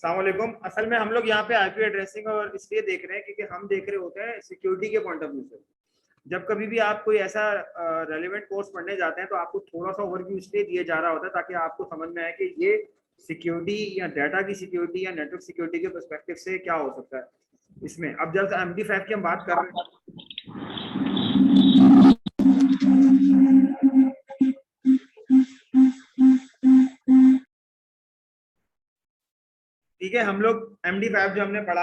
अस्सलाम वालेकुम। असल में हम लोग यहाँ पे आईपी एड्रेसिंग और इसलिए देख रहे हैं क्योंकि हम देख रहे होते हैं सिक्योरिटी के पॉइंट ऑफ व्यू से। जब कभी भी आप कोई ऐसा रेलेवेंट कोर्स पढ़ने जाते हैं तो आपको थोड़ा सा ओवरव्यू इसलिए दिया जा रहा होता है ताकि आपको समझ में आए कि ये सिक्योरिटी या डाटा की सिक्योरिटी या नेटवर्क सिक्योरिटी के पर्सपेक्टिव से क्या हो सकता है इसमें। अब जब MD5 की हम बात कर रहे हैं, ठीक है, हम लोग MD5 जो हमने पढ़ा,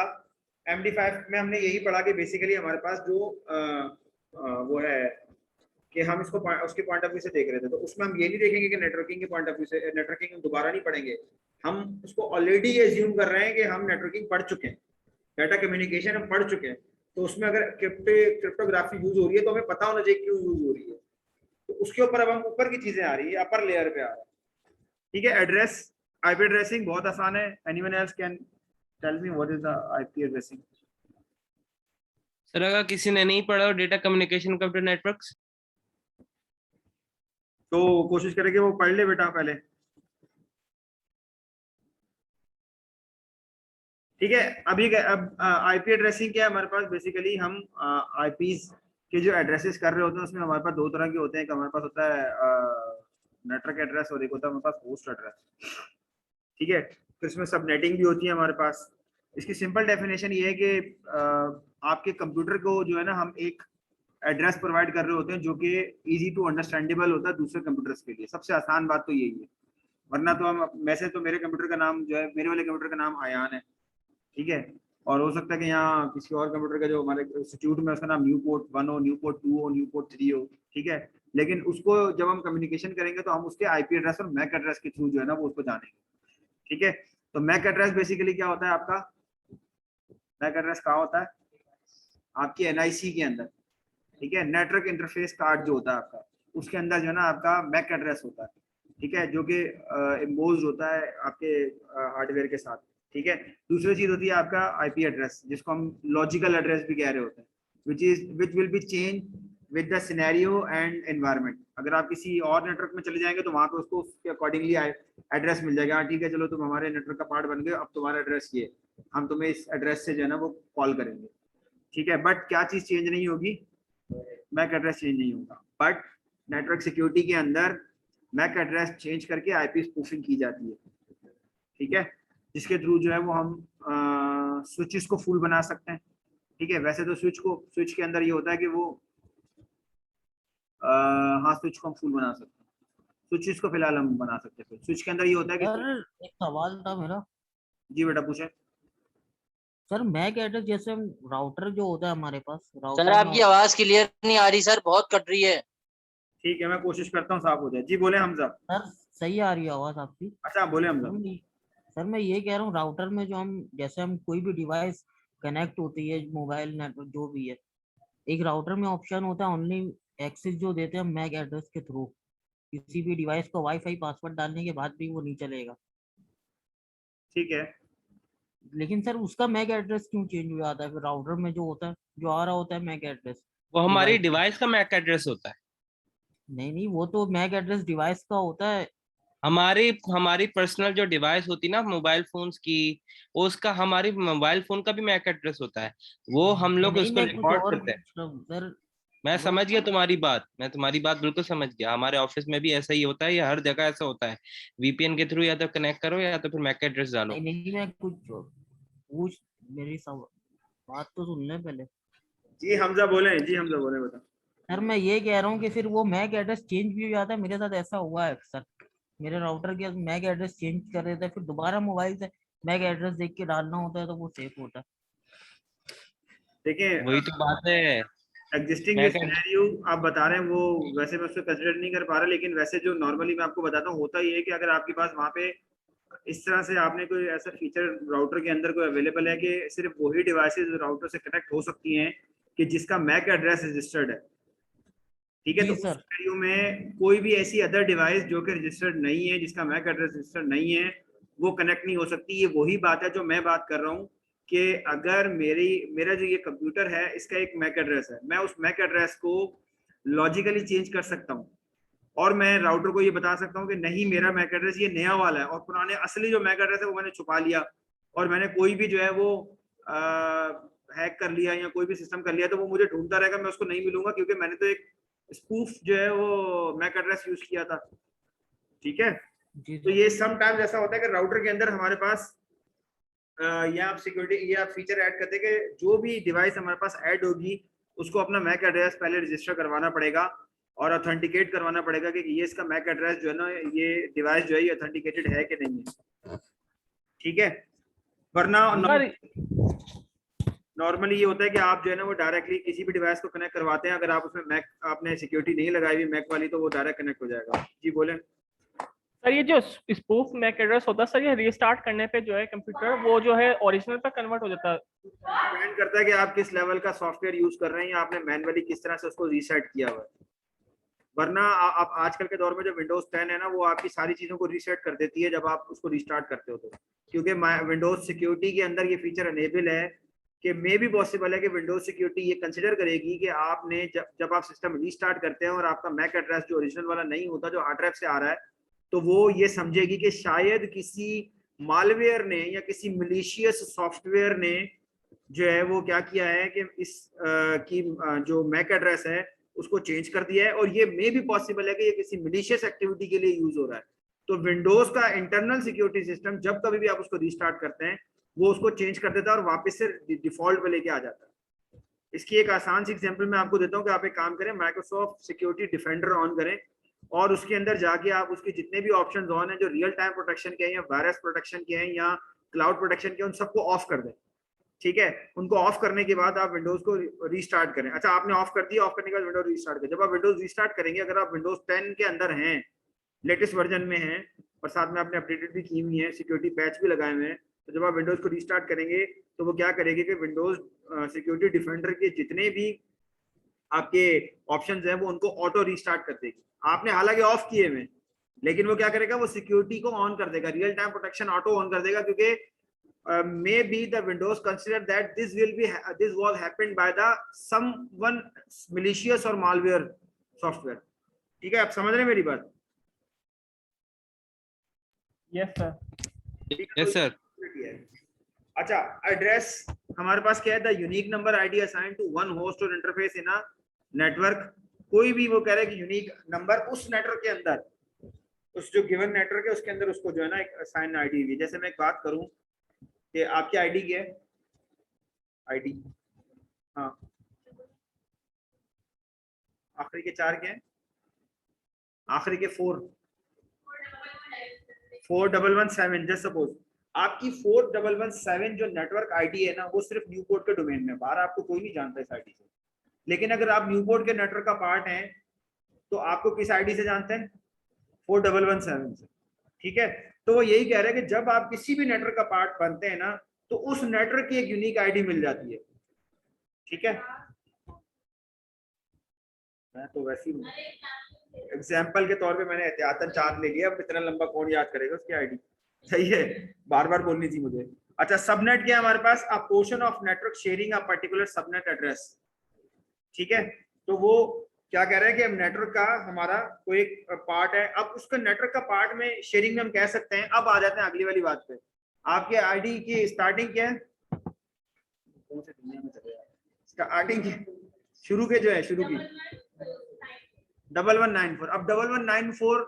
MD5 में हमने यही पढ़ा कि बेसिकली हमारे पास जो वो है कि हम इसको उसके पॉइंट ऑफ व्यू से देख रहे थे, तो उसमें हम ये नहीं देखेंगे कि नेटवर्किंग के पॉइंट ऑफ व्यू से, नेटवर्किंग हम दोबारा नहीं पढ़ेंगे। हम उसको ऑलरेडी एज्यूम कर रहे हैं कि हम नेटवर्किंग पढ़ चुके हैं, डाटा कम्युनिकेशन हम पढ़ चुके हैं, तो उसमें अगर क्रिप्टोग्राफी यूज हो रही है तो हमें पता होना चाहिए क्यों यूज हो रही है। तो उसके ऊपर अब हम ऊपर की चीजें आ रही है, अपर लेयर पे आ रहा है। ठीक है, एड्रेस, आईपी एड्रेसिंग बहुत आसान है। Anyone else can tell me what is the IP addressing? Sir अगर किसी ने नहीं पढ़ा हो डेटा कम्युनिकेशन कंप्यूटर नेटवर्क्स, तो कोशिश करें कि वो पढ़ ले बेटा पहले। ठीक है, अभी अब आईपी एड्रेसिंग क्या है हमारे पास? बेसिकली हम आईपीज के जो एड्रेसेस कर रहे होते हैं उसमें हमारे पास दो तरह के होते हैं। एक हमारे पास होता है नेटवर्क एड्रेस और एक होता है हमारे पास होस्ट एड्रेस। ठीक है, तो इसमें सबनेटिंग भी होती है हमारे पास। इसकी सिंपल डेफिनेशन ये है कि आपके कंप्यूटर को जो है ना, हम एक एड्रेस प्रोवाइड कर रहे होते हैं जो कि इजी टू अंडरस्टैंडेबल होता है दूसरे कंप्यूटर्स के लिए। सबसे आसान बात तो यही है, वरना तो हम वैसे तो मेरे कंप्यूटर का नाम जो है, मेरे वाले कंप्यूटर का नाम आयान है, ठीक है, और हो सकता है कि यहाँ किसी और कंप्यूटर का जो हमारे इंस्टीट्यूट में उसका नाम न्यू पोर्ट 1 हो, न्यू पोर्ट 2 हो, न्यू पोर्ट 3 हो, ठीक है, लेकिन उसको जब हम कम्युनिकेशन करेंगे तो हम उसके आईपी एड्रेस और मैक एड्रेस के थ्रू जो है ना वो उसको जानेंगे। ठीक है, तो मैक एड्रेस बेसिकली क्या होता है आपका? मैक एड्रेस कहाँ होता है? आपकी एनआईसी के अंदर। ठीक है, नेटवर्क इंटरफेस कार्ड जो होता है आपका, उसके अंदर जो है ना आपका मैक एड्रेस होता है। ठीक है, जो कि इम्पोज्ड होता है आपके हार्डवेयर के साथ। ठीक है, दूसरी चीज होती है आपका आईपी एड्रेस, जिसको हम लॉजिकल एड्रेस भी कह रहे होते हैं, which will be change with the scenario and environment. अगर आप किसी और नेटवर्क में चले जाएंगे तो वहां पे उसको उसके अकॉर्डिंगली एड्रेस मिल जाएगा। ठीक है, चलो तुम हमारे नेटवर्क का पार्ट बन गए, अब तुम्हारा एड्रेस ये, हम तुम्हें इस एड्रेस से जो है ना वो कॉल करेंगे। ठीक है, बट क्या चीज चेंज नहीं होगी? मैक एड्रेस चेंज नहीं होगा, बट नेटवर्क सिक्योरिटी के अंदर मैक एड्रेस चेंज करके आईपी स्पूफिंग की जाती है। ठीक है, जिसके थ्रू जो है वो हम स्विचेस को फुल बना सकते हैं। ठीक है, वैसे तो स्विच के अंदर ये होता है कि वो हाँ, स्विच को हम फुल बना सकते हैं, स्विचेस को फिलहाल हम बना सकते हैं। स्विच के अंदर ये होता है कि सर एक सवाल था मेरा। जी बेटा पूछे। सर मैक एड्रेस जैसे हम राउटर जो होता है हमारे पास, सर राउटर आपकी आवाज क्लियर नहीं आ रही सर, बहुत कट रही है। ठीक है, मैं कोशिश करता हूँ साफ हो जाए। जी बोले हमजा। सर सही आ रही है आवाज आपकी। अच्छा बोले सर हमजा। मैं ये कह रहा हूँ राउटर में जो हम जैसे हम कोई भी डिवाइस कनेक्ट होती है, मोबाइल नेटवर्क जो भी है, एक राउटर में ऑप्शन होता है ओनली एक्सेस जो देते हैं मैक एड्रेस के थ्रू। किसी भी डिवाइस को वाईफाई पासवर्ड डालने के बाद भी वो नहीं चलेगा। ठीक है, लेकिन सर उसका मैक एड्रेस क्यों चेंज हो जाता है फिर राउटर में जो होता है, जो आ रहा होता है मैक एड्रेस वो हमारी डिवाइस? डिवाइस का मैक एड्रेस होता है। नहीं नहीं, वो तो मैक एड्रेस डिवाइस का होता है। हमारी हमारी पर्सनल जो डिवाइस होती है ना मोबाइल फोन्स की, उसका हमारी मोबाइल फोन का भी मैक एड्रेस होता है। वो हम लोग नहीं, उसको मैं कुछ रिकॉर्ड और करते हैं। पूछ रहा हूँ सर। मैं वो समझ गया तुम्हारी बात, मैं तुम्हारी बात बिल्कुल समझ गया। हमारे ऑफिस में भी ऐसा ही होता है, या हर जगह ऐसा होता है। वीपीएन के थ्रू या तो कनेक्ट करो या तो फिर मैक एड्रेस डालो। नहीं नहीं, मैं कुछ पूछ, मेरी सब बात तो सुन ले पहले। जी हमजा बोले, जी हमजा बोले बेटा। सर मैं ये कह रहा हूँ कि फिर वो मैक एड्रेस चेंज भी हो जाता है। मेरे साथ ऐसा हुआ है अक्सर। मेरे राउटर के मैक एड्रेस चेंज कर देते हैं, फिर दोबारा मोबाइल से मैक एड्रेस देख के डालना होता है तो वो सेफ होता है। देखिए, वही तो बात है। एग्जिस्टिंग जो मैक सिनेरियो आप बता रहे हैं वो वैसे मैं उसको कंसिडर नहीं कर पा रहा, लेकिन वैसे जो नॉर्मली मैं आपको बताता हूँ होता ही है कि अगर आपके पास वहाँ पे इस तरह से आपने कोई ऐसा फीचर राउटर के अंदर कोई अवेलेबल है कि सिर्फ वही डिवाइसेस राउटर से कनेक्ट हो सकती हैं कि जिसका मैक एड्रेस रजिस्टर्ड है। ठीक है, तो जी उस सर। सिनेरियो में कोई भी ऐसी अदर डिवाइस जो कि रजिस्टर्ड नहीं है, जिसका मैक एड्रेस रजिस्टर्ड नहीं है, वो कनेक्ट नहीं हो सकती। ये वही बात है जो मैं बात कर रहा हूँ कि अगर मेरा जो ये कंप्यूटर है इसका एक मैक एड्रेस है, मैं उस मैक एड्रेस को लॉजिकली चेंज कर सकता हूँ और मैं राउटर को ये बता सकता हूँ कि नहीं, मेरा मैक एड्रेस ये नया वाला है और पुराने असली जो मैक एड्रेस है वो मैंने छुपा लिया। और मैंने कोई भी जो है वो हैक कर लिया या कोई भी सिस्टम कर लिया, तो वो मुझे ढूंढता रहेगा, मैं उसको नहीं मिलूंगा, क्योंकि मैंने तो एक स्पूफ जो है वो मैक एड्रेस यूज किया था। ठीक है, जी तो सर। ये समटाइम्स ऐसा होता है कि राउटर के अंदर हमारे पास या आप सिक्योरिटी ये आप फीचर ऐड करते हैं कि जो भी डिवाइस हमारे पास ऐड होगी उसको अपना मैक एड्रेस पहले रजिस्टर करवाना पड़ेगा और ऑथेंटिकेट करवाना पड़ेगा कि ये इसका मैक एड्रेस जो है ना, ये डिवाइस जो है ये ऑथेंटिकेटेड है कि नहीं है। ठीक है, वरना नॉर्मली ये होता है कि आप जो है ना वो डायरेक्टली किसी भी डिवाइस को कनेक्ट करवाते हैं, अगर आप उसमें मैक आपने सिक्योरिटी नहीं लगाई हुई मैक वाली, तो वो डायरेक्ट कनेक्ट हो जाएगा। जी बोलें सर। ये जो स्पूफ मैक एड्रेस होता है सर, ये रीस्टार्ट करने पे जो है कंप्यूटर वो जो है ओरिजिनल पे कन्वर्ट हो जाता है? डिपेंड करता है कि आप किस लेवल का सॉफ्टवेयर यूज कर रहे हैं या आपने मैनुअली किस तरह से उसको रीसेट किया हुआ है। वरना आप आजकल के दौर में जो विंडोज 10 है ना, वो आपकी सारी चीजों को रीसेट कर देती है जब आप उसको रिस्टार्ट करते हो तो, क्योंकि विंडोज सिक्योरिटी के अंदर ये फीचर अनेबल है कि मे भी पॉसिबल है कि विंडोज सिक्योरिटी ये कंसिडर करेगी कि आपने जब आप सिस्टम रीस्टार्ट करते हैं और आपका मैक एड्रेस जो ओरिजिनल वाला नहीं होता, जो हार्ड ड्राइव से आ रहा है, तो वो ये समझेगी कि शायद किसी मालवेयर ने या किसी मलिशियस सॉफ्टवेयर ने जो है वो क्या किया है कि इस की जो मैक एड्रेस है उसको चेंज कर दिया है, और ये मे भी पॉसिबल है कि ये किसी मलिशियस एक्टिविटी के लिए यूज हो रहा है। तो विंडोज का इंटरनल सिक्योरिटी सिस्टम जब कभी भी आप उसको रीस्टार्ट करते हैं वो उसको चेंज कर देता है और वापस से डिफॉल्ट पे लेके आ जाता है। इसकी एक आसान सी एग्जांपल मैं आपको देता हूँ कि आप एक काम करें, माइक्रोसॉफ्ट सिक्योरिटी डिफेंडर ऑन करें और उसके अंदर जाके आप उसके जितने भी ऑप्शन ऑन है, जो रियल टाइम प्रोटेक्शन के हैं या वायरस प्रोटेक्शन के हैं या क्लाउड प्रोटेक्शन के, उन सबको ऑफ कर दें। ठीक है, उनको ऑफ करने के बाद आप विंडोज को रीस्टार्ट करें। अच्छा, आपने ऑफ कर दिया, ऑफ करने के बाद विंडोज रीस्टार्ट करें। जब आप विंडोज रीस्टार्ट करेंगे, अगर आप विंडोज 10 के अंदर हैं, लेटेस्ट वर्जन में हैं और साथ में आपने अपडेटेड भी की हुई है, सिक्योरिटी पैच भी लगाए हुए हैं, तो जब आप विंडोज को रीस्टार्ट करेंगे तो वो क्या करेगी कि विंडोज सिक्योरिटी डिफेंडर के जितने भी आपके ऑप्शंस हैं वो उनको ऑटो रीस्टार्ट कर देगी। आपने हालांकि ऑफ किए हुए, लेकिन वो क्या करेगा, वो सिक्योरिटी को ऑन कर देगा, real time protection auto on कर देगा, क्योंकि maybe the Windows consider that this was happened by the someone malicious or malware software। ठीक है, आप समझ रहे हैं मेरी बात? Yes sir. Yes sir. अच्छा, एड्रेस हमारे पास क्या है, the unique number ID assign to one host और इंटरफेस इन अ नेटवर्क। कोई भी वो कह रहा है कि यूनिक नंबर उस नेटवर्क के अंदर, उस जो गिवन नेटवर्क है उसके अंदर उसको जो है ना एक असाइन आईडी हुई। जैसे मैं एक बात करूं कि आपकी आईडी क्या है, आईडी, हाँ, आखिरी के 4 क्या है, आखिरी के 4117। जस्ट सपोज आपकी 4117 जो नेटवर्क आईडी है ना, वो सिर्फ न्यूपोर्ट के डोमेन में, बाहर आपको कोई नहीं जानता इस आईडी से। लेकिन अगर आप न्यूपोर्ट के नेटवर्क का पार्ट हैं तो आपको किस आईडी से जानते हैं, 4117 से। ठीक है, तो वो यही कह रहे हैं कि जब आप किसी भी नेटवर्क का पार्ट बनते हैं ना, तो उस नेटवर्क की एक यूनिक आईडी मिल जाती है। ठीक है, मैं तो वैसे ही एग्जाम्पल के तौर पे मैंने एहतियातन 4 ले लिया, अब इतना लंबा कौन याद करेगा उसकी आईडी, सही है, बार बार बोलनी थी मुझे। अच्छा, सबनेट क्या है हमारे पास, a portion of network sharing a particular subnet address. ठीक है, तो वो क्या कह रहे हैं कि नेटवर्क का हमारा कोई एक पार्ट है, अब उसका नेटवर्क का पार्ट में शेयरिंग में हम कह सकते हैं। अब आ जाते हैं अगली वाली बात पे, आपके आईडी की स्टार्टिंग क्या है, कौन से दुनिया में चले स्टार्टिंग की, शुरू के जो है, शुरू की 1194। अब 1194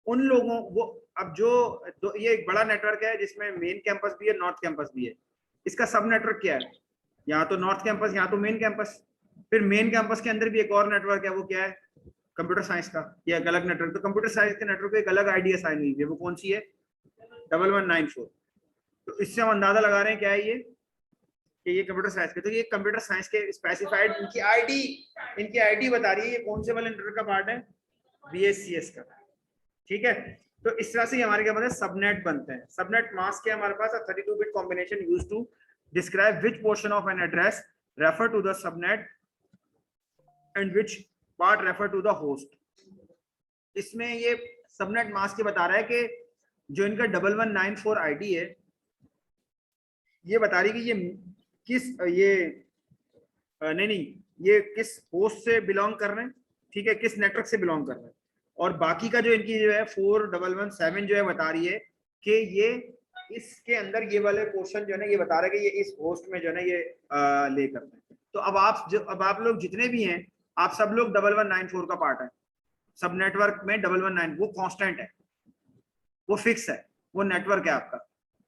उन लोगों वो, अब जो ये एक बड़ा नेटवर्क है जिसमें मेन कैंपस भी है, नॉर्थ कैंपस भी है। इसका सब नेटवर्क क्या है, यहाँ तो नॉर्थ कैंपस, यहाँ तो मेन कैंपस। फिर मेन कैंपस के अंदर भी एक और नेटवर्क है, वो क्या है, कंप्यूटर साइंस का, ये एक अलग नेटवर्क। तो कंप्यूटर साइंस के नेटवर्क को एक अलग आईडी असाइन हुई है, वो कौन सी है, 1194। तो इससे हम अंदाजा लगा रहे हैं क्या है ये, कि ये कंप्यूटर साइंस के, तो ये कंप्यूटर साइंस के स्पेसिफाइड इनकी आईडी बता रही है ये कौन से वाले नेटवर्क का पार्ट है, BSCS का। ठीक है, तो इस तरह से हमारे क्या बनते हैं, सबनेट बनते हैं। सबनेट मास्क क्या है हमारे पास, 32 bit combination used to describe which portion of an address refer to the subnet and which part refer to the host. इसमें ये सबनेट मास्क ये बता रहा है कि जो इनका 1194 आईडी है, ये बता रही है कि ये किस ये किस होस्ट से बिलोंग कर रहे हैं। ठीक है, किस नेटवर्क से बिलोंग कर रहे हैं। और बाकी का जो इनकी जो है 4117 जो है बता रही है कि ये इसके अंदर ये वाले पोर्शन जो है ना ये बता रहा है कि ये इस होस्ट में जो है ना ये ले करते हैं। तो अब आप लोग जितने भी हैं आप सब लोग 1194 का पार्ट है। सब नेटवर्क में 1199 वो कांस्टेंट है, वो फिक्स है, वो नेटवर्क है आपका,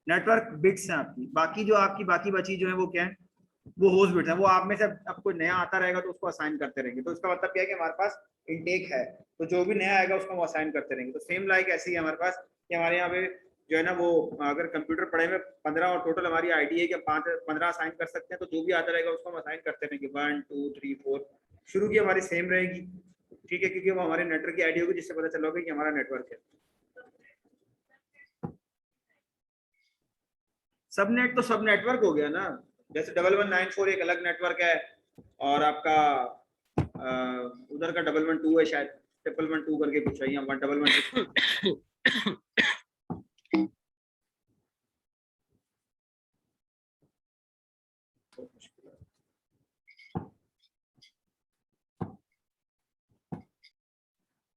नेटवर्क बिट्स हैं आपकी। बाकी जो आपकी बाकी बची जो है वो क्या है, वो होस्ट बिट्स है। वो आप में से अब कोई नया आता रहेगा तो उसको असाइन करते रहेंगे। तो इसका मतलब क्या है कि हमारे पास इनटेक है, तो जो भी नया आएगा उसको हम असाइन करते रहेंगे। तो सेम लाइक ऐसे ही हमारे पास कि हमारे यहाँ पे जो है ना वो अगर कंप्यूटर पढ़े में 15 और टोटल हमारी आईडी है कि 15 असाइन कर सकते हैं, तो जो भी आता रहेगा उसको हम असाइन करते रहेंगे 1 2 3 4। शुरू की हमारी सेम रहेगी, ठीक है, क्योंकि वो हमारे नेटवर्क की आईडी होगी जिससे पता चलोगे कि हमारा नेटवर्क है। सबनेट तो सब नेटवर्क हो गया ना, जैसे 1194 एक अलग नेटवर्क है और आपका उधर का 112 है, शायद 112 करके कुछ है, यहाँ 111।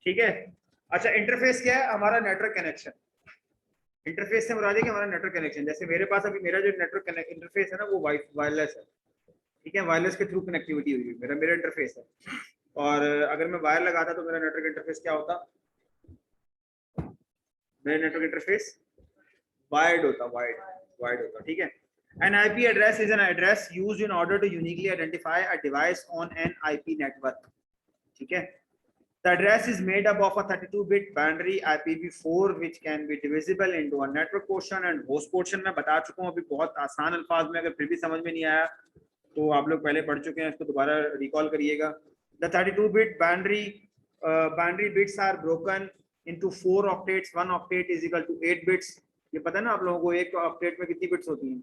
ठीक है। अच्छा, इंटरफेस क्या है? हमारा नेटवर्क कनेक्शन। इंटरफेस से मुराद है कि हमारा नेटवर्क कनेक्शन, जैसे मेरे पास अभी मेरा जो नेटवर्क इंटरफेस है ना वो वायरलेस है, ठीक है, वायरलेस के थ्रू कनेक्टिविटी हुई है, मेरा इंटरफेस है। और अगर मैं वायर लगाता तो मेरा नेटवर्क इंटरफेस क्या होता? मेरा नेटवर्क इंटरफेस वायर्ड होता, ठीक है। An IP address is an address used in order to uniquely identify a device on an IP network, ठीक है। The address is made up of a 32-bit binary IPv4 which can be divisible into a network portion and host portion। मैं बता चुका हूँ अभी बहुत आसान अल्फाज में, अगर फिर भी समझ में नहीं आया तो आप लोग पहले पढ़ चुके हैं, इसको दोबारा रिकॉल करिएगा। The 32-bit binary bits are broken into 4 octets। 1 octet is equal to 8 bits। ये पता है ना आप लोगों को एक ऑक्टेट में कितनी बिट्स होती हैं?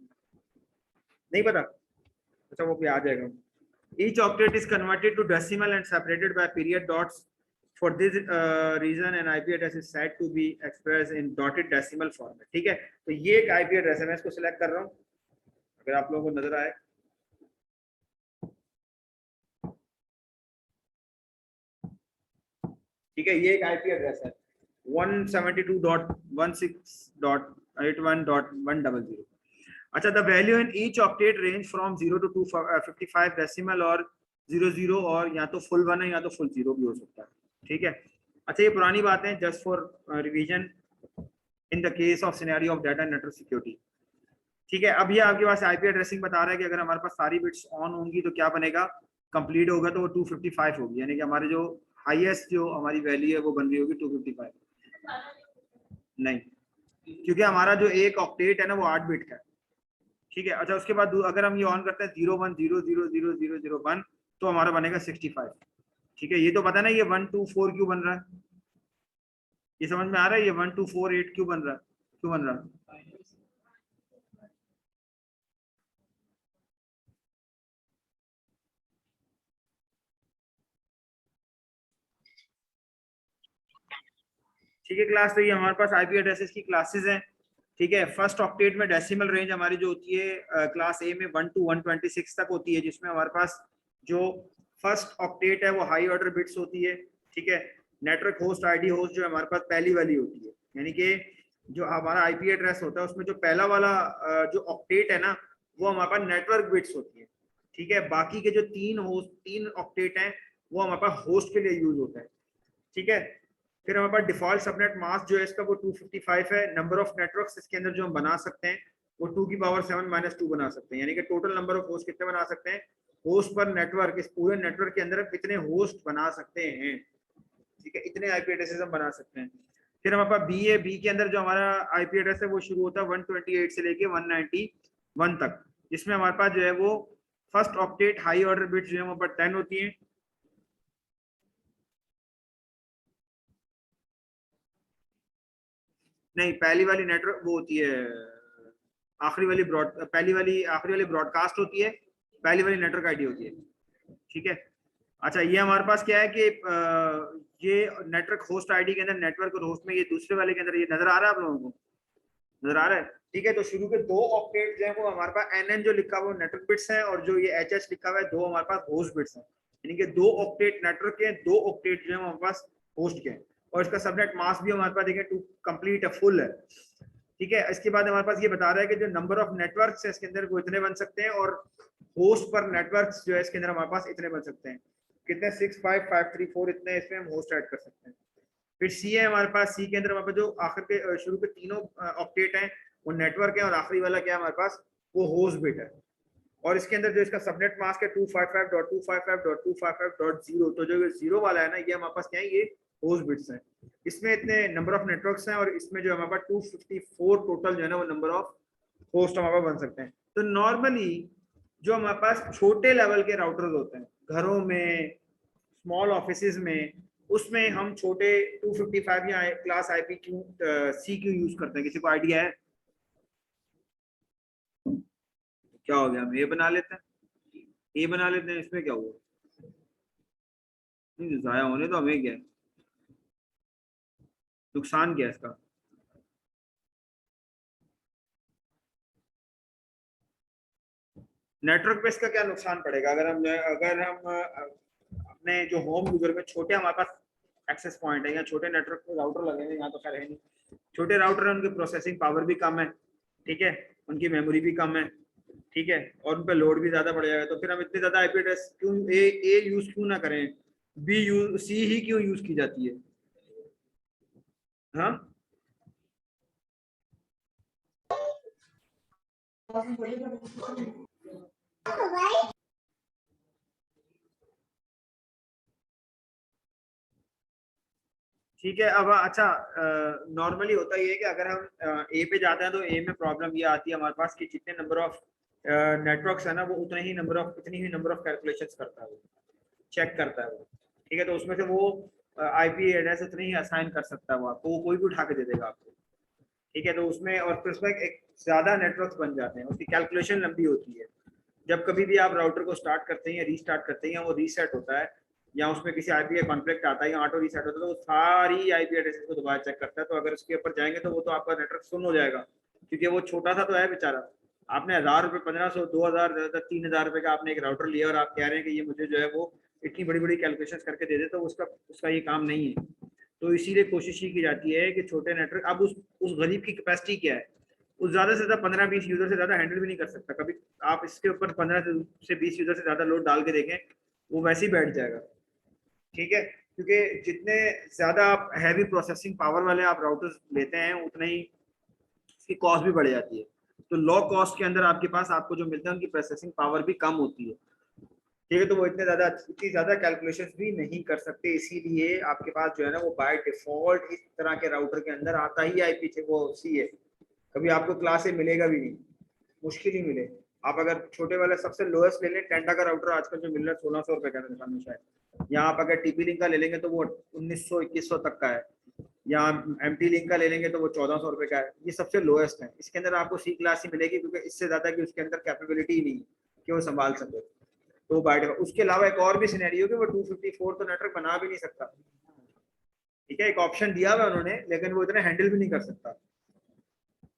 नहीं पता? अच्छा, वो भी आ जाएगा। Each octet is converted to decimal and separated by period dots। For this reason an IP address is said to be expressed in dotted decimal format, ठीक है। तो ये एक IP एड्रेस है, मैं इसको सिलेक्ट कर रहा हूँ अगर आप लोगों को नजर आए। ठीक है, ये एक IP एड्रेस है 172.16.81.100। अच्छा, the value in each octet range from 0 to 255 decimal और 00, और या तो फुल 1 है या तो फुल 0 भी हो सकता है, ठीक है। अच्छा, ये पुरानी बातें, just for revision in the case of scenario of data network security, ठीक है। अब ये आपके पास आईपी एड्रेसिंग बता रहा है कि अगर हमारे पास सारी बिट्स ऑन होंगी तो क्या बनेगा, कंप्लीट होगा तो वो 255 होगी, यानी कि हमारे जो हाईएस्ट जो हमारी वैल्यू है वो बन रही होगी 255। नहीं, क्योंकि हमारा जो एक ऑक्टेट है ना वो 8 बिट का है, ठीक है। अच्छा, उसके बाद अगर हम ये ऑन करते हैं 01000001 तो हमारा बनेगा 65, ठीक है। ये तो पता ना ये 124 क्यों बन रहा है, ये समझ में आ रहा है? ये 1248 क्यों बन रहा है, क्यों बन रहा है? ठीक है क्लास, तो ये हमारे पास आईपी एड्रेसेस की क्लासेस हैं, ठीक है। फर्स्ट ऑक्टेट में डेसिमल रेंज हमारी जो होती है क्लास ए में 1 to 126 तक होती है, जिसमें हमारे पास जो फर्स्ट ऑक्टेट है वो हाई ऑर्डर बिट्स होती है, ठीक है। नेटवर्क होस्ट आईडी होस्ट जो हमारे पास पहली वाली होती है, यानी कि जो हमारा आईपी एड्रेस होता है उसमें जो पहला वाला जो ऑक्टेट है ना वो हमारे पास नेटवर्क बिट्स होती है, ठीक है। बाकी के जो तीन ऑक्टेट हैं वो हमारे पास होस्ट के लिए यूज होता है, ठीक है। फिर हमारे पास डिफॉल्ट सबनेट मास्क जो है इसका वो 255 है। नंबर ऑफ नेटवर्क्स इसके अंदर जो हम बना सकते हैं वो 2 की पावर 7 - 2 बना सकते हैं, यानी कि टोटल नंबर ऑफ होस्ट कितने बना सकते हैं? होस्ट पर नेटवर्क, इस पूरे नेटवर्क के अंदर कितने होस्ट बना सकते हैं, ठीक है, इतने आईपी एड्रेसेस हम बना सकते हैं। फिर हमारे पास बी है, बी के अंदर जो हमारा आईपी एड्रेस है वो शुरू होता है 128 से लेके 191 तक, जिसमें हमारे पास जो है वो first octet high order bits जो है वो पर 10 होती है, नहीं पहली वाली नेटवर्क वो होती है आखिरी वाली आखिरी वाली ब्रॉडकास्ट होती है, पहली वाली नेटवर्क आईडी होती है, ठीक है। अच्छा, ये हमारे पास क्या है कि ये नेटवर्क होस्ट आईडी के अंदर नेटवर्क और होस्ट में ये दूसरे वाले के अंदर ये नजर आ रहा है आप लोगों को, नजर आ रहा है, ठीक है। तो शुरू के 2 ऑक्टेट जो है वो हमारे पास एनएन जो लिखा हुआ है नेटवर्क बिट्स है, और जो ये एचएच लिखा हुआ है 2 हमारे पास होस्ट बिट्स है, यानी कि 2 ऑक्टेट नेटवर्क के, 2 ऑक्टेट जो है हमारे पास होस्ट के हैं। और इसका सबनेट मास्क भी हमारे पास देखें टू कंप्लीट है, फुल है। ठीक है, इसके बाद हमारे पास ये बता रहा है कि जो नंबर ऑफ नेटवर्क्स है इसके अंदर वो इतने बन सकते हैं, और होस्ट पर नेटवर्क्स जो है इसके अंदर हमारे पास इतने बन सकते हैं। कितने 65534 इतने इसमें हम होस्ट ऐड कर सकते हैं। फिर सी है हमारे पास, सी के अंदर हमारे पास जो आखिर के शुरू के तीनों ऑक्टेट हैं वो नेटवर्क है, और आखिरी वाला क्या है हमारे पास, वो होस्ट बिट है। और इसके अंदर जो इसका सबनेट मास्क है 255.255.255.0, तो जो ये 0 वाला है ना, ये हमारे पास क्या है, ये होस्ट बिट्स हैं। इसमें इतने नंबर ऑफ नेटवर्क्स हैं, और इसमें जो हमारे पास 254 टोटल जो है ना वो नंबर ऑफ होस्ट हमारे पास बन सकते हैं। तो नॉर्मली जो हमारे पास छोटे लेवल के राउटर्स होते हैं घरों में, स्मॉल ऑफिसेज में, उसमें हम छोटे 255 या class IP Q C Q use करते हैं। किसी को आइडिया है क्या हो गया? हम ए बना लेते हैं, ए बना लेते हैं, इसमें क्या हुआ? नहीं, जाया होने तो हमें क्या है, नुकसान क्या है इसका? नेटवर्क पे इसका क्या नुकसान पड़ेगा अगर हम अपने जो होम यूजर में छोटे हमारे पास एक्सेस पॉइंट है या छोटे नेटवर्क पे राउटर लगेंगे, यहाँ तो खैर है नहीं, छोटे राउटर है, उनकी प्रोसेसिंग पावर भी कम है, ठीक है, उनकी मेमोरी भी कम है, ठीक है, और उन पर लोड भी ज्यादा बढ़ जाएगा। तो फिर हम इतने ज्यादा आईपी एड्रेस क्यों ए यूज क्यों ना करें, बी यूज सी ही क्यों यूज की जाती है? हाँ, ठीक है। अब अच्छा, नॉर्मली होता ये है कि अगर हम ए पे जाते हैं तो ए में प्रॉब्लम ये आती है हमारे पास कि जितने नंबर ऑफ नेटवर्क्स है ना, वो इतनी ही नंबर ऑफ कैलकुलेशंस करता है, वो चेक करता है वो, ठीक है। तो उसमें से वो आईपी एड्रेस उतनी ही असाइन कर सकता है वो आपको, वो कोई भी उठा के दे देगा आपको, ठीक है। तो उसमें और फिर उसमें एक ज्यादा नेटवर्क्स बन जाते हैं, उसकी कैलकुलेशन लंबी होती है। जब कभी भी आप राउटर को स्टार्ट करते हैं या रीस्टार्ट करते हैं या वो रीसेट होता है या उसमें किसी आईपी का कॉन्फ्लिक्ट आता है या ऑटो रीसेट होता है, तो वो सारी आईपी एड्रेसेस को दोबारा चेक करता है। तो अगर उसके ऊपर जाएंगे तो वो तो आपका नेटवर्क सुन हो जाएगा, क्योंकि वो छोटा सा तो है बेचारा। आपने 1000 रुपये, 1500, 2000, 3000 रुपये का आपने एक राउटर लिया और आप कह रहे हैं कि ये मुझे जो है वो इतनी बड़ी बड़ी कैलकुलेशन करके दे दे, तो उसका ये काम नहीं है। तो इसीलिए कोशिश ही की जाती है कि छोटे नेटवर्क, अब उस गरीब की कैपेसिटी क्या है, वो ज्यादा से ज्यादा 15-20 यूजर से ज्यादा हैंडल भी नहीं कर सकता। कभी आप इसके ऊपर 15 से 20 यूजर से ज्यादा लोड डाल के देखें, वो वैसे ही बैठ जाएगा, ठीक है। क्योंकि जितने ज्यादा आप हैवी प्रोसेसिंग पावर वाले आप राउटर्स लेते हैं, उतना ही इसकी कॉस्ट भी बढ़ जाती है। तो लो कॉस्ट के अंदर आपके पास आपको जो मिलता है उनकी प्रोसेसिंग पावर भी कम होती है, ठीक है। तो वो इतनी ज्यादा कैलकुलेशंस भी नहीं कर सकते, इसीलिए आपके पास जो है ना वो बाय डिफॉल्ट इस तरह के राउटर के अंदर आता ही आईपी से वो सी है। कभी आपको क्लास ए मिलेगा भी नहीं, मुश्किल ही मिले। आप अगर छोटे वाले सबसे लोएस्ट ले लें, टेंडा का राउटर आजकल जो मिल रहा है 1600 रुपए का मेरे सामने शायद, या आप अगर टीपी लिंक का ले लेंगे तो वो 1900-2100 तक का है, या एमटी लिंक का ले लेंगे तो वो 1400 रुपए का है। ये सबसे लोएस्ट है, इसके अंदर आपको सी क्लास ही मिलेगी, क्योंकि इससे ज्यादा की उसके अंदर कैपेबिलिटी ही नहीं कि वो संभाल सके। तो बाइट उसके अलावा एक और भी सिनेरियो कि वो 254 तो नेटवर्क बना भी नहीं सकता, ठीक है। एक ऑप्शन दिया हुआ उन्होंने, लेकिन वो इतना हैंडल भी नहीं कर सकता।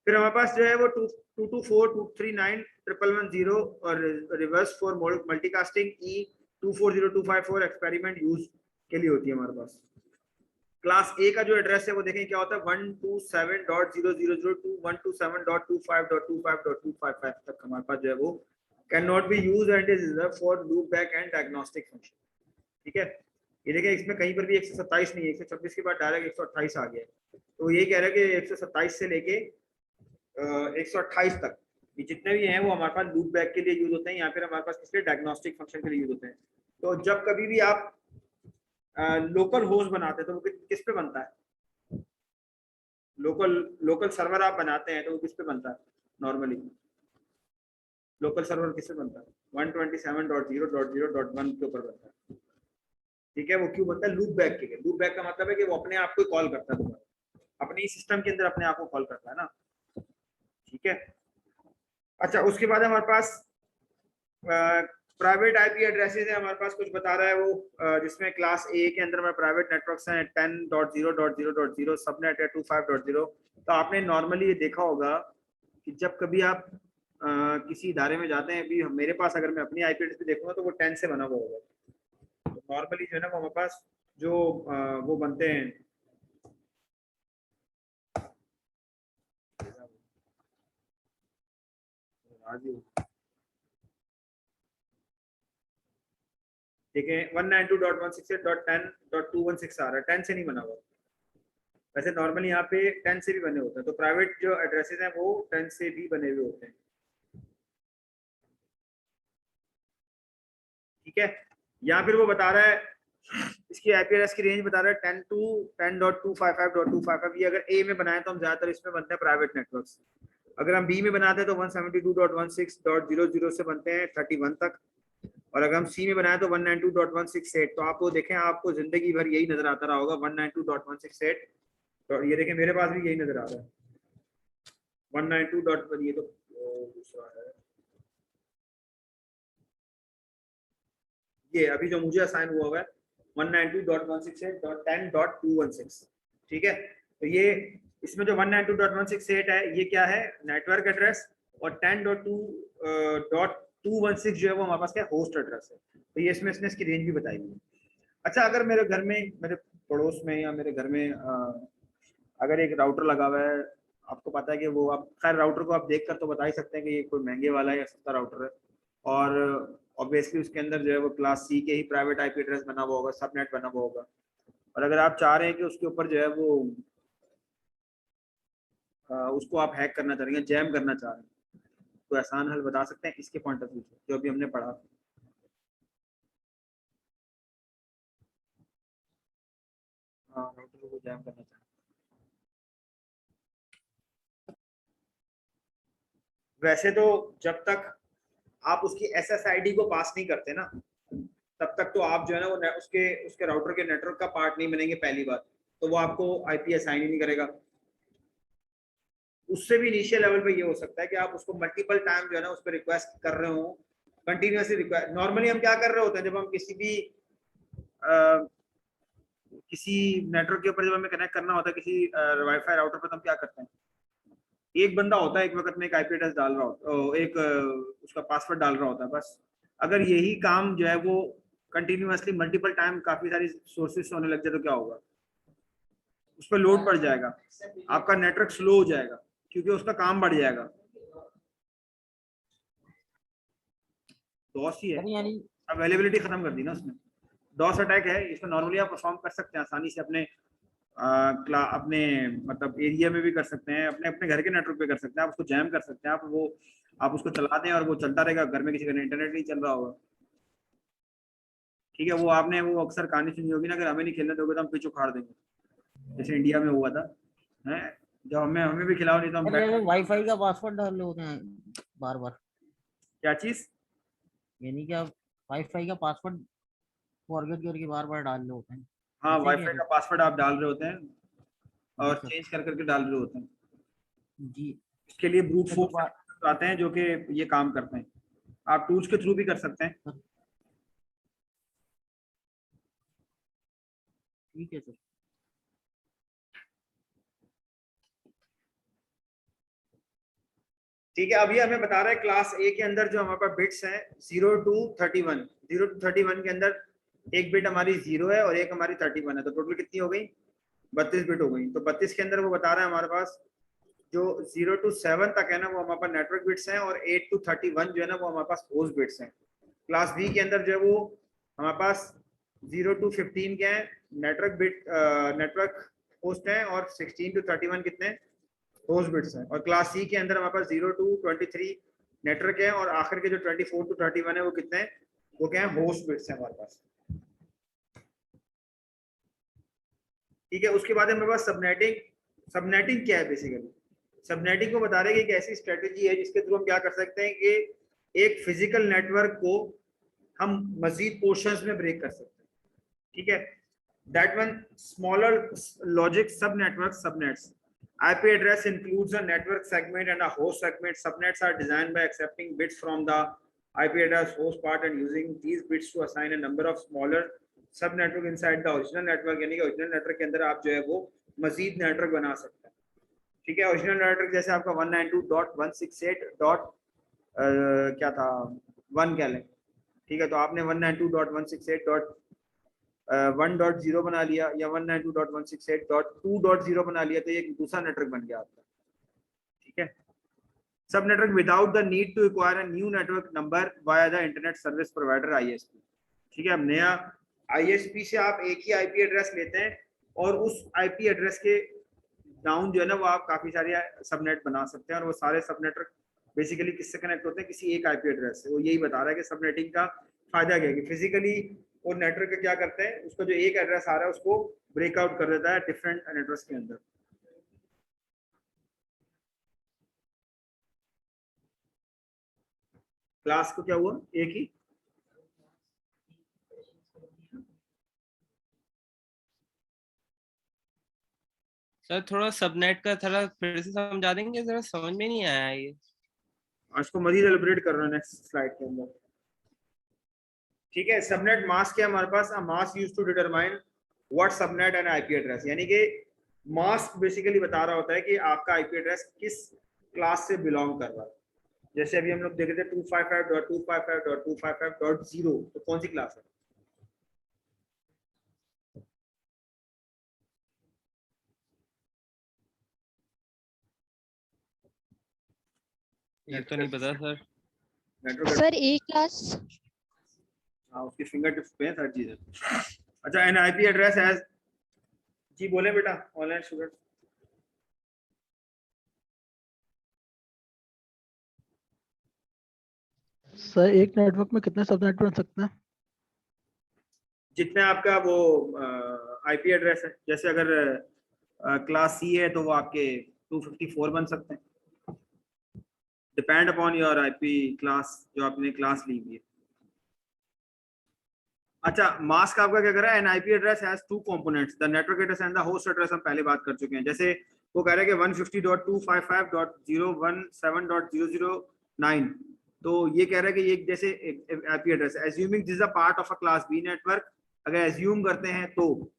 फिर हमारे पास जो है वो 224, 239, 1110 और reverse for multicasting E 240254 experiment use के लिए होती है हमारे पास। क्लास ए का जो एड्रेस है वो देखें क्या होता है, 127.000 127.25.25.255 तक हमारे पास जो है वो can not be use and is reserve for loop back and diagnostic function, ठीक है। ये देखिए इसमें कहीं पर भी 127 नहीं है, 126 के बाद डायरेक्ट 128 आ गया। तो ये कह रहा है कि 127 से लेके 128 तक ये जितने भी हैं वो हमारे पास लूप बैक के लिए यूज होते हैं, या फिर हमारे पास किसके डायग्नोस्टिक फंक्शन के लिए यूज होते हैं। तो जब कभी भी आप लोकल होस्ट बनाते हैं तो वो किस पे बनता है, लोकल सर्वर आप बनाते हैं तो वो किस पे बनता है? नॉर्मली लोकल सर्वर किस पे बनता है? 127.0.0.1 के ऊपर बनता है, ठीक है। वो क्यों बनता है? लूप बैक के लिए। लूप बैक का मतलब है कि वो अपने आप को कॉल करता है, अपने सिस्टम के अंदर अपने आप को कॉल करता है ना, ठीक है। अच्छा, उसके बाद हमारे पास प्राइवेट आईपी एड्रेसेस है हमारे पास, कुछ बता रहा है वो, जिसमें क्लास ए के अंदर हमारे प्राइवेट नेटवर्क्स हैं 10.0.0.0, सबनेट है 25.0। तो आपने नॉर्मली ये देखा होगा कि जब कभी आप किसी इदारे में जाते हैं, अभी मेरे पास अगर मैं अपनी आईपी एड्रेस पे देखूंगा तो वो 10 से बना हुआ होगा। तो नॉर्मली जो है ना वो हमारे पास जो वो बनते हैं आज ही ठीक है 192.168.10.216 आ रहा है, 10 से नहीं बना हुआ। वैसे नॉर्मली यहाँ पे 10 से भी बने होते हैं, तो प्राइवेट जो एड्रेसेस हैं वो 10 से भी बने हुए होते हैं। ठीक है, यहाँ फिर वो बता रहा है इसकी आईपी एड्रेस की रेंज बता रहा है 10 to 10.255.255। ये अगर ए में बनाए तो हम ज्यादातर इसमें बनते हैं प्राइवेट नेटवर्क्स। अगर हम बी में बनाते हैं तो 172.16.00 से बनते हैं 31 तक, और अगर हम सी में बनाए तो 192.168। तो आप वो देखें, आपको जिंदगी भर यही नजर आता रहा होगा 192.168। तो ये देखें मेरे पास भी यही नजर आ रहा है 192. ये तो दूसरा है, ये अभी जो मुझे असाइन हुआ है 192.168.10.216। ठीक है, तो ये इसमें जो 192.168 है ये क्या है, नेटवर्क एड्रेस, और 10.2.216 जो है वो हमारे पास क्या होस्ट एड्रेस है। तो ये इसमें इसने इसकी रेंज भी बताई हुई है। अच्छा, अगर मेरे घर में, मेरे पड़ोस में या मेरे घर में अगर एक राउटर लगा हुआ है, आपको पता है कि वो, आप खैर राउटर को आप देख कर तो बता ही सकते हैं कि ये कोई महंगे वाला है या सस्ता राउटर है, और ऑब्वियसली उसके अंदर जो है वो क्लास सी के ही प्राइवेट आईपी एड्रेस बना हुआ होगा, सबनेट बना हुआ होगा। और अगर आप चाह रहे हैं कि उसके ऊपर जो है वो उसको आप हैक करना चाह रहे हैं, जैम करना चाह रहे हैं, तो आसान हल बता सकते हैं इसके पॉइंट ऑफ व्यू से जो अभी हमने पढ़ा। हाँ, राउटर को जैम करना चाह रहे हैं। वैसे तो जब तक आप उसकी SSID को पास नहीं करते ना, तब तक तो आप जो है ना वो उसके राउटर के नेटवर्क का पार्ट नहीं बनेंगे पहली बात, तो वो आपको आईपी असाइन ही नहीं करेगा। उससे भी इनिशियल लेवल पे ये हो सकता है कि आप उसको मल्टीपल टाइम जो है ना उस पर रिक्वेस्ट कर रहे हो, कंटिन्यूसली रिक्वेस्ट। नॉर्मली हम क्या कर रहे होते हैं, जब हम किसी नेटवर्क के ऊपर जब हमें कनेक्ट करना होता है किसी वाईफाई राउटर पर, तो हम क्या करते हैं, एक बंदा होता है एक वक्त में एक आईपी एड्रेस डाल रहा होता है, एक उसका पासवर्ड डाल रहा होता है बस। अगर यही काम जो है वो कंटिन्यूसली मल्टीपल टाइम काफी सारी सोर्सेस से होने लग जाए तो क्या होगा, उस पर लोड पड़ जाएगा, आपका नेटवर्क स्लो हो जाएगा क्योंकि उसका काम बढ़ जाएगा। डॉस ही है, यानी अवेलेबिलिटी खत्म कर दी ना उसने। डॉस अटैक है, इसमें नॉर्मली आप परफॉर्म कर सकते हैं आसानी से अपने अपने मतलब एरिया में भी कर सकते हैं, अपने अपने घर के नेटवर्क पे कर सकते हैं, आप उसको जैम कर सकते हैं। आप उसको चला दें और वो चलता रहेगा, घर में किसी का इंटरनेट नहीं चल रहा होगा। ठीक है, वो आपने वो अक्सर कहानी सुनी होगी ना, अगर हमें नहीं खेलने दोगे तो हम पिच उखाड़ देंगे, जैसे इंडिया में हुआ था। है, जब हमें भी खिलाओ नहीं तो हम वाईफाई का पासवर्ड डाल होते हैं बार बार। क्या चीज, यानी कि आप वाईफाई का पासवर्ड फॉरगेट करके बार बार डाल रहे होते हैं। हाँ, ऐसे ही वाईफाई है का पासवर्ड आप डाल रहे होते हैं और सर। चेंज कर करके डाल रहे होते हैं। जी, इसके लिए ब्रूट तो फोर्स आते हैं जो कि ये काम करते हैं, आप टूल्स के थ्रू भी कर सकते हैं। ठीक है सर। ठीक है, अभी हमें बता रहा है क्लास ए के अंदर जो हमारे पास बिट्स हैं 0 to 31, 0 to 31 के अंदर एक बिट हमारी 0 है और एक हमारी 31 है, तो टोटल कितनी हो गई, 32 बिट हो गई। तो 32 के अंदर वो बता रहा है हमारे पास जो 0 to 7 तक है ना वो हमारे पास नेटवर्क बिट्स हैं, और 8 to 31 जो है ना वो हमारे पास होस्ट बिट्स हैं। क्लास बी के अंदर जो है वो हमारे पास 0 to 15 के हैं नेटवर्क होस्ट हैं, और 16 to 31 कितने होस्ट बिट्स हैं। और क्लास सी के अंदर हमारे पास 0 to 23 नेटवर्क है, और आखिर के जो 24 to 31 है वो कितने हैं, वो क्या है, होस्ट बिट्स हैं हमारे पास। ठीक है, उसके बाद हमारे पास सबनेटिंग क्या है, बेसिकली सबनेटिंग को बता रहे हैं कि एक ऐसी स्ट्रेटेजी है जिसके थ्रू हम क्या कर सकते हैं कि एक फिजिकल नेटवर्क को हम मजीद पोर्शंस में ब्रेक कर सकते हैं। ठीक है, दैट वन स्मॉलर लॉजिक सब subnets. IP address includes a network segment and a host segment. Subnets are designed by accepting bits from the IP address host part and using these bits to assign a number of smaller subnetwork inside the original network. यानी कि original network के अंदर आप जो है वो मजीद network बना सकते हैं। ठीक है, ओरिजिनल नेटवर्क जैसे आपका 192.168. क्या था 1 कह लें। ठीक है, तो आपने 192.168.1.0 बना लिया या 192.168.2.0 बना लिया, तो ये दूसरा नेटवर्क बन गया आपका। ठीक है, subnetwork without the need to acquire a new network number via the internet service provider ISP। ठीक है, अब नया ISP से आप एक ही IP एड्रेस लेते हैं और उस IP एड्रेस के डाउन जो है ना वो आप काफी सारे सबनेट बना सकते हैं, और वो सारे सब नेटवर्क बेसिकली किससे कनेक्ट होते हैं, किसी एक IP एड्रेस से। वो यही बता रहा है कि सबनेटिंग का फायदा क्या है कि फिजिकली वो नेटवर्क क्या करते हैं, उसका जो एक एड्रेस आ रहा है उसको ब्रेकआउट कर देता है डिफरेंट नेटवर्क्स के अंदर। क्लास को क्या हुआ, एक ही सर थोड़ा सबनेट का थोड़ा फिर से समझा देंगे, जरा समझ में नहीं आया ये। आज को मजीद एलिब्रेट कर रहा हूँ नेक्स्ट स्लाइड के अंदर। ठीक है, सबनेट मास्क है हमारे पास, mask use to determine what subnet and IP address, यानी कि मास्क बेसिकली बता रहा होता है कि आपका IP एड्रेस किस क्लास से बिलोंग कर रहा है। जैसे अभी हम लोग देख रहे थे 255.255.255.0, तो कौन सी क्लास है? ये तो नहीं पता सर। नेटवर्क सर ए क्लास। हाँ, उसकी फिंगर टिप्स पे है हर चीज है। अच्छा, एन IP एड्रेस एज, जी बोले बेटा ऑनलाइन स्टूडेंट। सर एक नेटवर्क में कितने सबनेट बन सकते हैं? जितने आपका वो IP एड्रेस है, जैसे अगर क्लास C है तो वो आपके 254 बन सकते हैं, depend upon your IP class जो आपने क्लास ली हुई है। अच्छा, मास्क आपका क्या कर रहा है, an IP address has two components, the network address and the host address, हम पहले बात कर चुके हैं। जैसे वो कह रहा है कि 150.255.017.009, तो ये कह रहा है कि ये जैसे IP address, assuming this is a part of a class B network, अगर एज्यूम करते हैं तो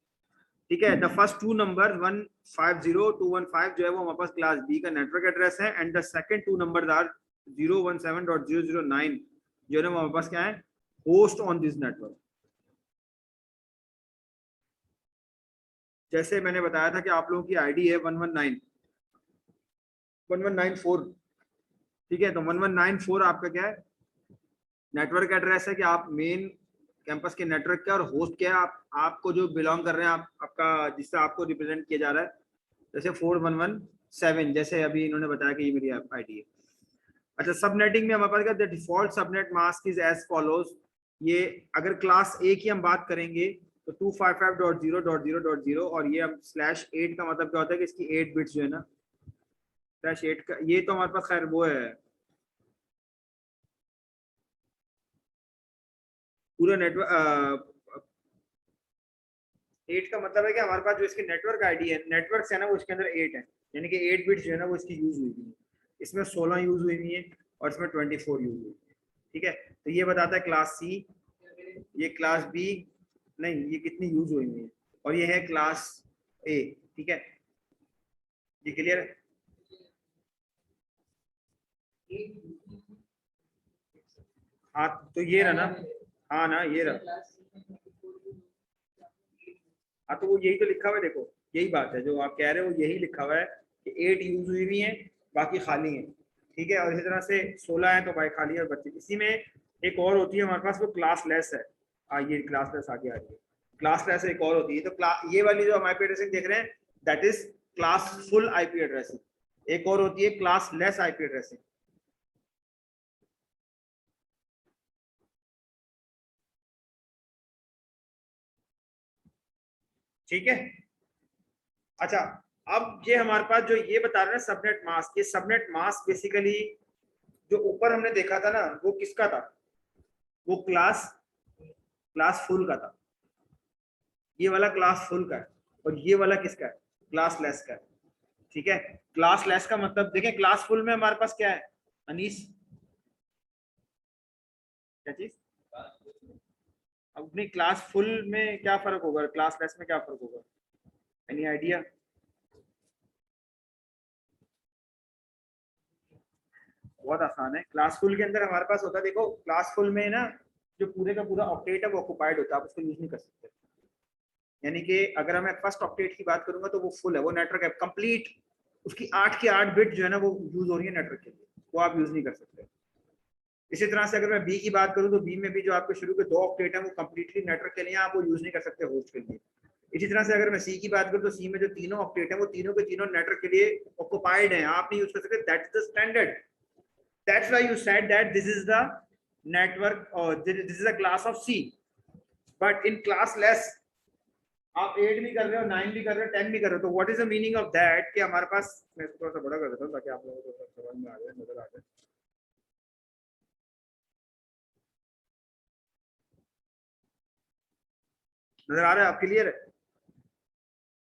ठीक है, द फर्स्ट टू नंबर 150.215 जो है वो हमारे पास क्लास B का नेटवर्क एड्रेस है, and the second two numbers are 017.009 जो है ना हमारे पास क्या है, होस्ट ऑन दिस नेटवर्क। जैसे मैंने बताया था कि आप लोगों की ID है 1194, ठीक है, तो 1194 आपका क्या है, नेटवर्क एड्रेस है कि आप मेन कैंपस के नेटवर्क का, और होस्ट क्या है आपको जो बिलोंग कर रहे हैं आपका जिससे आपको रिप्रेजेंट किया जा रहा है, जैसे 4117, जैसे अभी इन्होंने बताया कि ये मेरी ID है। अच्छा, सबनेटिंग में हमारे पास क्या, the default subnet mask is as follows, ये अगर क्लास A की हम बात करेंगे तो 255.0.0.0, और ये अब /8 का मतलब क्या होता है कि इसकी 8 बिट्स जो है ना, /8 का ये तो हमारे पास खैर वो है पूरा नेटवर्क। 8 का मतलब है कि हमारे पास जो इसकी नेटवर्क ID है, नेटवर्क है ना, वो इसके अंदर 8 है, यानी कि 8 बिट्स जो है ना वो इसकी यूज हुई है, इसमें 16 यूज हुई हुई है और इसमें 24 यूज हुई है। ठीक है, तो ये बताता है क्लास C, ये क्लास B नहीं, ये कितनी यूज हुई है, और ये है क्लास A। ठीक है, ये क्लियर है? हाँ, तो ये रहा ना, हाँ ना, ये रहा, हाँ, तो वो यही तो लिखा हुआ है, देखो यही बात है जो आप कह रहे हो, यही लिखा हुआ है कि 8 यूज हुई हुई है, बाकी खाली है। ठीक है, और इसी तरह से 16 है तो भाई खाली है और बच्चे। इसी में एक और होती है हमारे पास, वो क्लास लेस है, ये क्लास लेस आगे आ रही है, क्लास लेस एक और होती है। तो ये वाली जो हम IP एड्रेसिंग देख रहे हैं that is class full IP addressing, एक और होती है क्लास लेस IP एड्रेसिंग। ठीक है, अच्छा, अब ये हमारे पास जो ये बता रहे हैं सबनेट मास्क, ये सबनेट मास्क बेसिकली जो ऊपर हमने देखा था ना वो किसका था, वो क्लास फुल का था, ये वाला क्लास फुल का है, और ये वाला किसका है, क्लास लेस का है। ठीक है, क्लास लेस का मतलब देखें, क्लास फुल में हमारे पास क्या है अनीस, क्या चीज, अब अपनी क्लास फुल में क्या फर्क होगा, क्लास लेस में क्या फर्क होगा, एनी आइडिया? बहुत आसान है, क्लास फुल के अंदर हमारे पास होता है, देखो क्लास फुल में ना जो पूरे का पूरा ऑक्टेट है वो ऑक्युपाइड होता है, आप उसको यूज नहीं कर सकते। यानी कि अगर मैं फर्स्ट ऑक्टेट की बात करूंगा तो वो फुल है, वो नेटवर्क है कंप्लीट, उसकी 8 की 8 बिट जो है ना वो यूज हो रही है नेटवर्क के लिए, वो आप यूज नहीं कर सकते। इसी तरह से अगर मैं बी की बात करूं तो बी में भी जो आपके शुरू के 2 ऑक्टेट हैं वो कंप्लीटली नेटवर्क के लिए आप वो यूज नहीं कर सकते होस्ट के लिए। इसी तरह से अगर मैं सी की बात करूं तो सी में जो तीनों ऑक्टेट हैं वो तीनों के तीनों नेटवर्क के लिए ऑक्युपाइड हैं, आप नहीं यूज कर सकते। That's the standard, that's why you said that this is the network और this is a class of C. But in classless आप 8 भी कर रहे हो, 9 भी कर रहे हो, 10 भी कर रहे हो, तो what is the meaning of that कि हमारे पास, मैं इसको थोड़ा सा बड़ा कर देता हूं ताकि आप लोगों को समझ में आ जाए, नजर आ जाए। नजर आ रहा है, आप क्लियर है?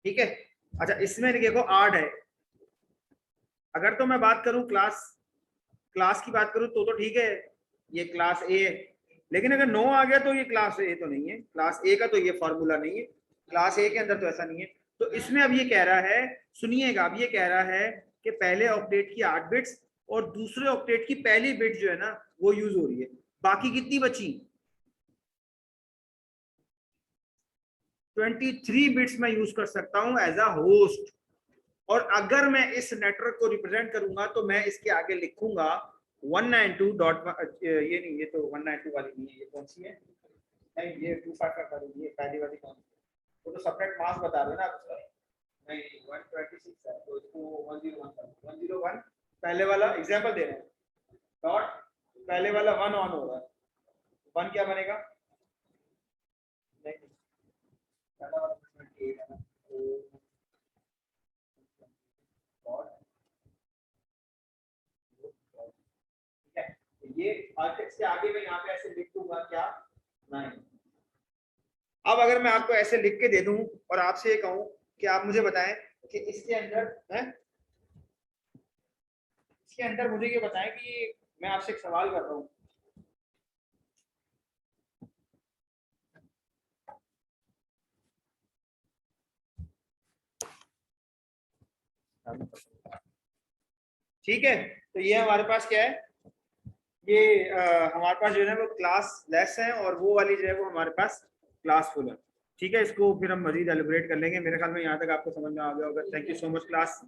ठीक है। अच्छा, इसमें देखो 8 है। अगर तो मैं बात करूं क्लास की बात करूं तो ठीक है, ये क्लास ए है। लेकिन अगर 9 आ गया तो ये क्लास ए तो नहीं है, क्लास ए का तो ये फॉर्मूला नहीं है, क्लास ए के अंदर तो ऐसा नहीं है। तो इसमें अब ये कह रहा है, सुनिएगा, अब ये कह रहा है कि पहले ऑक्टेट की 8 बिट्स और दूसरे ऑक्टेट की पहली बिट जो है ना वो यूज हो रही है। बाकी कितनी बची? 23 बिट्स मैं यूज कर सकता हूं एज अ होस्ट। और अगर मैं इस नेटवर्क को रिप्रेजेंट करूंगा तो मैं इसके आगे लिखूंगा 192. ये नहीं, ये तो 192 वाली नहीं है, ये कौन सी है? नहीं, ये 255 वाली, ये पहली वाली कौन सी? वो तो सेपरेट मास्क बता रहे हो ना आप उसका। नहीं, 126 है तो इसको 101 पहले वाला एग्जांपल दे रहे हैं। डॉट पहले वाला 1 ऑन हो रहा है, 1 क्या बनेगा? नहीं, पहला वाला 28 है ना, ये आर्टिक्स के आगे मैं यहाँ पे ऐसे लिख दूंगा क्या? 9। अब अगर मैं आपको ऐसे लिख के दे दूं और आपसे ये कहूं कि आप मुझे बताएं कि इसके अंदर है, इसके अंदर मुझे ये बताएं कि मैं आपसे एक सवाल कर रहा हूं, ठीक है? तो ये हमारे पास क्या है, ये हमारे पास जो है वो क्लास लेस है और वो वाली जो है वो हमारे पास क्लास फुल है। ठीक है, इसको फिर हम मजीद एलिब्रेट कर लेंगे। मेरे ख्याल में यहाँ तक आपको समझ में आ गया होगा। Thank you so much class.